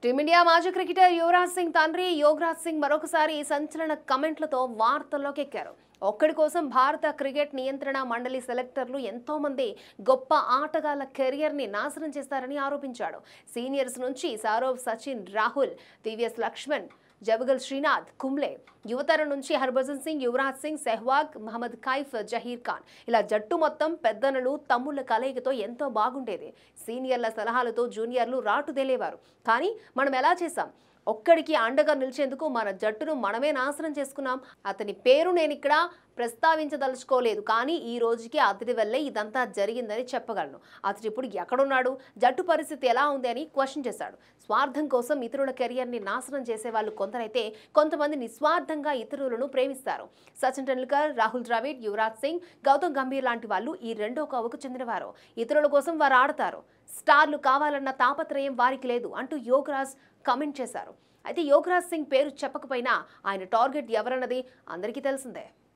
Team India మాజీ cricketer Yuvraj Singh తండ్రి యోగరాజ్ సింగ్ మరొకసారి సంచలన కమెంట్లతో వార్తల్లోకి ఎక్కారు. ఒక్కడి కోసం భారత క్రికెట్ నియంత్రణ మండలి సెలెక్టర్లు ఎంతో మంది గొప్ప ఆటగాళ్ల కెరియర్ని నాశనం చేస్తారని ఆరోపించాడు. సీనియర్స్ నుంచి సౌరవ్, సచిన్, రాహుల్, టీవీఎస్ లక్ష్మణ్, జవగల్ శ్రీనాథ్, కుంబ్లే, యువతరం నుంచి హర్భజన్ సింగ్, యువరాజ్ సింగ్, సెహ్వాగ్, మహమ్మద్ కైఫ్, జహీర్ ఖాన్ ఇలా జట్టు మొత్తం పెద్దనలు తమ్ముళ్ల కలయికతో ఎంతో బాగుండేది. సీనియర్ల సలహాలతో జూనియర్లు రాటుదేలేవారు. కానీ మనం ఎలా చేశాం? ఒక్కడికి అండగా నిలిచేందుకు మన జట్టును మనమే నాశనం చేసుకున్నాం. అతని పేరు నేను ఇక్కడ ప్రస్తావించదలుచుకోలేదు, కానీ ఈ రోజుకి అతడి వల్లే ఇదంతా జరిగిందని చెప్పగలను. అతడు ఇప్పుడు ఎక్కడున్నాడు, జట్టు పరిస్థితి ఎలా ఉంది అని క్వశ్చన్ చేశాడు. స్వార్థం కోసం ఇతరుల కెరియర్ని నాశనం చేసే వాళ్ళు కొందరైతే, కొంతమంది నిస్వార్థంగా ఇతరులను ప్రేమిస్తారు. సచిన్ టెండూల్కర్, రాహుల్ ద్రావిడ్, యువరాజ్ సింగ్, గౌతమ్ గంభీర్ లాంటి వాళ్ళు ఈ రెండో కోవకు చెందినవారు. ఇతరుల కోసం వారు ఆడతారు. స్టార్లు కావాలన్న తాపత్రయం వారికి లేదు అంటూ యోగరాజ్ కమెంట్ చేశారు. అయితే యోగరాజ్ సింగ్ పేరు చెప్పకపోయినా ఆయన టార్గెట్ ఎవరన్నది అందరికీ తెలిసిందే.